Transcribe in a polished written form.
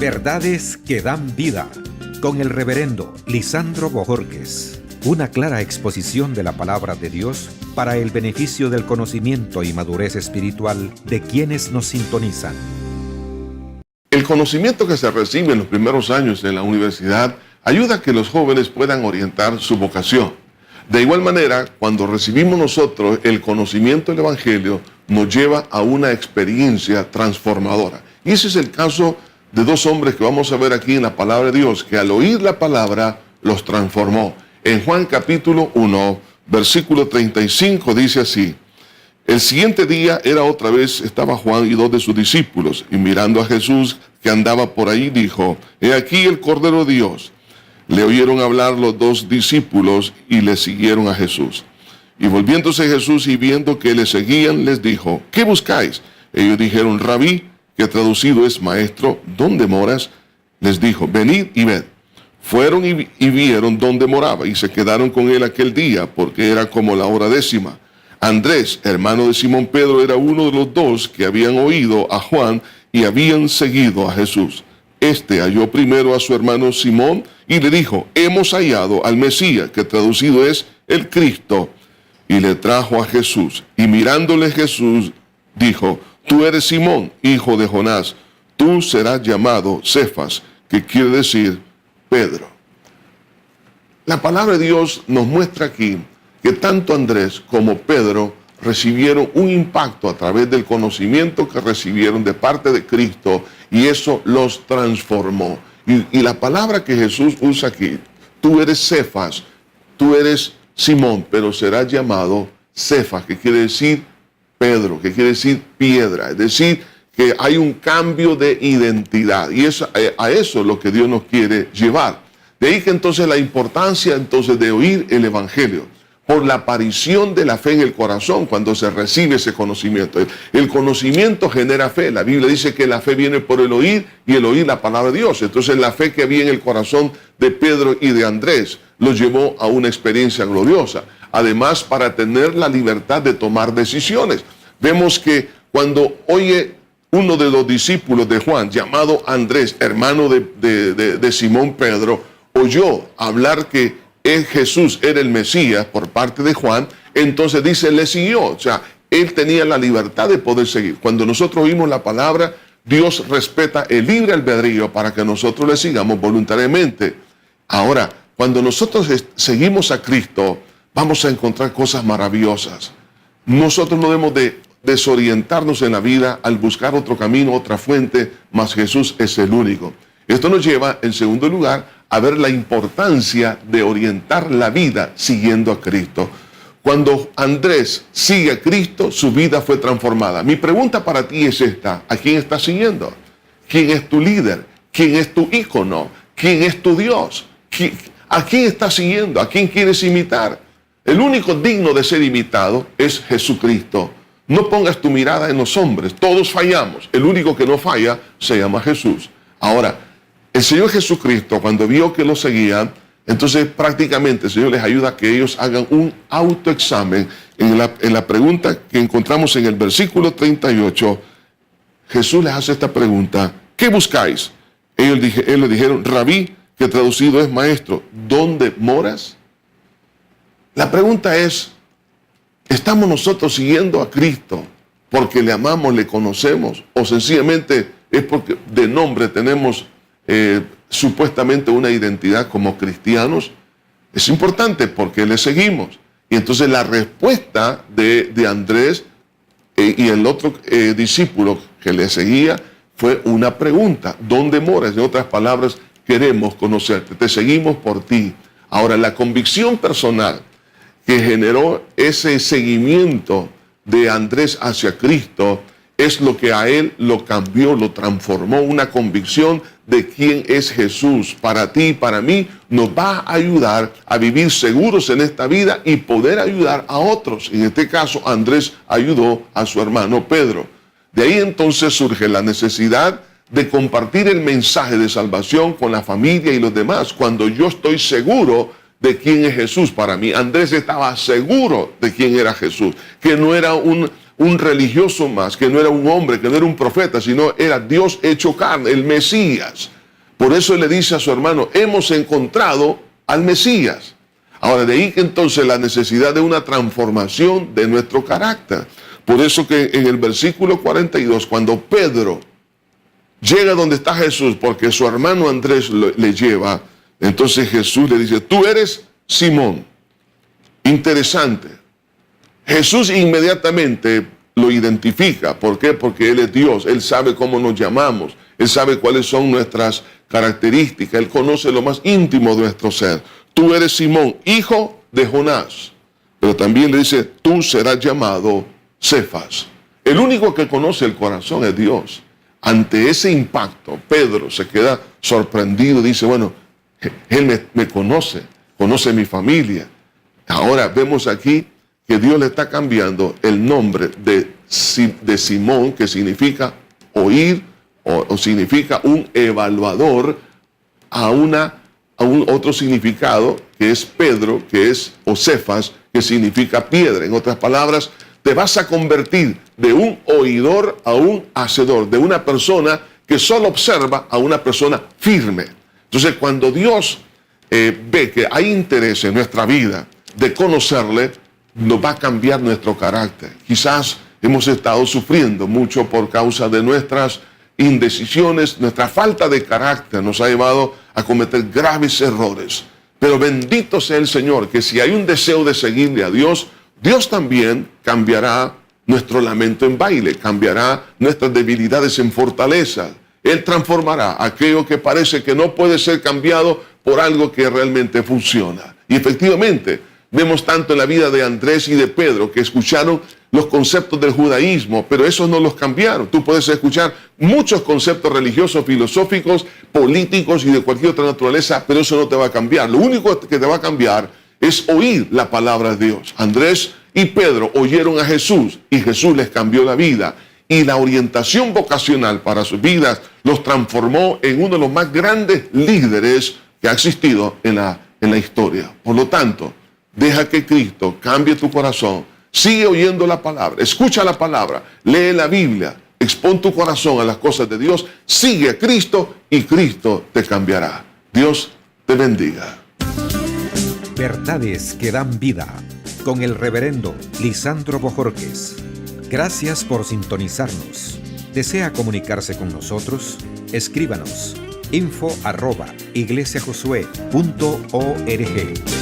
Verdades que dan vida, con el reverendo Lisandro Bojorquez. Una clara exposición de la palabra de Dios para el beneficio del conocimiento y madurez espiritual de quienes nos sintonizan. El conocimiento que se recibe en los primeros años en la universidad ayuda a que los jóvenes puedan orientar su vocación. De igual manera, cuando recibimos nosotros el conocimiento del Evangelio, nos lleva a una experiencia transformadora. Y ese es el caso de dos hombres que vamos a ver aquí en la palabra de Dios, que al oír la palabra los transformó. En Juan capítulo 1, versículo 35 dice así: el siguiente día estaba Juan y dos de sus discípulos, y mirando a Jesús que andaba por ahí, dijo: he aquí el Cordero de Dios. Le oyeron hablar los dos discípulos y le siguieron a Jesús. Y volviéndose Jesús y viendo que le seguían, les dijo: ¿qué buscáis? Ellos dijeron: Rabí, que traducido es maestro, ¿dónde moras? Les dijo: venid y ved. Fueron y vieron dónde moraba, y se quedaron con él aquel día, porque era como la hora 10. Andrés, hermano de Simón Pedro, era uno de los dos que habían oído a Juan y habían seguido a Jesús. Este halló primero a su hermano Simón y le dijo: hemos hallado al Mesías, que traducido es el Cristo. Y le trajo a Jesús, y mirándole Jesús dijo: tú eres Simón, hijo de Jonás, tú serás llamado Cefas, que quiere decir Pedro. La palabra de Dios nos muestra aquí que tanto Andrés como Pedro recibieron un impacto a través del conocimiento que recibieron de parte de Cristo, y eso los transformó. Y la palabra que Jesús usa aquí: tú eres Cefas, tú eres Simón, pero serás llamado Cefas, que quiere decir Pedro, que quiere decir piedra. Es decir, que hay un cambio de identidad, y a eso es lo que Dios nos quiere llevar. De ahí que entonces la importancia de oír el Evangelio, por la aparición de la fe en el corazón cuando se recibe ese conocimiento. El conocimiento genera fe. La Biblia dice que la fe viene por el oír, y el oír la palabra de Dios. Entonces la fe que había en el corazón de Pedro y de Andrés los llevó a una experiencia gloriosa. Además, para tener la libertad de tomar decisiones. Vemos que cuando oye uno de los discípulos de Juan, llamado Andrés, hermano de Simón Pedro, oyó hablar que Jesús era el Mesías por parte de Juan, entonces dice, le siguió. O sea, él tenía la libertad de poder seguir. Cuando nosotros oímos la palabra, Dios respeta el libre albedrío para que nosotros le sigamos voluntariamente. Ahora, cuando nosotros seguimos a Cristo, vamos a encontrar cosas maravillosas. Nosotros no debemos de desorientarnos en la vida al buscar otro camino, otra fuente, mas Jesús es el único. Esto nos lleva, en segundo lugar, a ver la importancia de orientar la vida siguiendo a Cristo. Cuando Andrés sigue a Cristo, su vida fue transformada. Mi pregunta para ti es esta: ¿a quién estás siguiendo? ¿Quién es tu líder? ¿Quién es tu ícono? ¿Quién es tu Dios? ¿A quién estás siguiendo? ¿A quién quieres imitar? El único digno de ser imitado es Jesucristo. No pongas tu mirada en los hombres, todos fallamos. El único que no falla se llama Jesús. Ahora, el Señor Jesucristo, cuando vio que lo seguían, entonces prácticamente el Señor les ayuda a que ellos hagan un autoexamen. En la pregunta que encontramos en el versículo 38, Jesús les hace esta pregunta: ¿qué buscáis? Ellos le dijeron: Rabí, que traducido es maestro, ¿dónde moras? La pregunta es: ¿estamos nosotros siguiendo a Cristo porque le amamos, le conocemos, o sencillamente es porque de nombre tenemos supuestamente una identidad como cristianos? Es importante porque le seguimos. Y entonces la respuesta de Andrés y el otro discípulo que le seguía fue una pregunta: ¿dónde moras? En otras palabras, queremos conocerte, te seguimos por ti. Ahora, la convicción personal que generó ese seguimiento de Andrés hacia Cristo es lo que a él lo cambió, lo transformó. Una convicción de quién es Jesús para ti y para mí nos va a ayudar a vivir seguros en esta vida y poder ayudar a otros. En este caso, Andrés ayudó a su hermano Pedro. De ahí entonces surge la necesidad de compartir el mensaje de salvación con la familia y los demás. Cuando yo estoy seguro de quién es Jesús para mí, Andrés estaba seguro de quién era Jesús, que no era un un religioso más, que no era un hombre, que no era un profeta, sino era Dios hecho carne, el Mesías. Por eso él le dice a su hermano, hemos encontrado al Mesías. Ahora, de ahí que entonces la necesidad de una transformación de nuestro carácter. Por eso que en el versículo 42, cuando Pedro llega donde está Jesús, porque su hermano Andrés le lleva, entonces Jesús le dice, tú eres Simón. Interesante. Jesús inmediatamente lo identifica. ¿Por qué? Porque Él es Dios. Él sabe cómo nos llamamos. Él sabe cuáles son nuestras características. Él conoce lo más íntimo de nuestro ser. Tú eres Simón, hijo de Jonás. Pero también le dice, tú serás llamado Cefas. El único que conoce el corazón es Dios. Ante ese impacto, Pedro se queda sorprendido. Dice, bueno, Él me conoce, conoce mi familia. Ahora vemos aquí que Dios le está cambiando el nombre de Simón, que significa oír o significa un evaluador, a un otro significado que es Pedro, que es o Cefas, que significa piedra. En otras palabras, te vas a convertir de un oidor a un hacedor, de una persona que solo observa a una persona firme. Entonces, cuando Dios ve que hay interés en nuestra vida de conocerle, nos va a cambiar nuestro carácter. Quizás hemos estado sufriendo mucho por causa de nuestras indecisiones, nuestra falta de carácter nos ha llevado a cometer graves errores. Pero bendito sea el Señor, que si hay un deseo de seguirle a Dios, Dios también cambiará nuestro lamento en baile, cambiará nuestras debilidades en fortaleza. Él transformará aquello que parece que no puede ser cambiado por algo que realmente funciona. Y efectivamente, vemos tanto en la vida de Andrés y de Pedro que escucharon los conceptos del judaísmo, pero esos no los cambiaron. Tú puedes escuchar muchos conceptos religiosos, filosóficos, políticos y de cualquier otra naturaleza, pero eso no te va a cambiar. Lo único que te va a cambiar es oír la palabra de Dios. Andrés y Pedro oyeron a Jesús y Jesús les cambió la vida. Y la orientación vocacional para sus vidas los transformó en uno de los más grandes líderes que ha existido en la historia. Por lo tanto, deja que Cristo cambie tu corazón. Sigue oyendo la palabra, escucha la palabra, lee la Biblia, expón tu corazón a las cosas de Dios, sigue a Cristo y Cristo te cambiará. Dios te bendiga. Verdades que dan vida, con el reverendo Lisandro Bojorquez. Gracias por sintonizarnos. ¿Desea comunicarse con nosotros? Escríbanos info@iglesiajosué.org.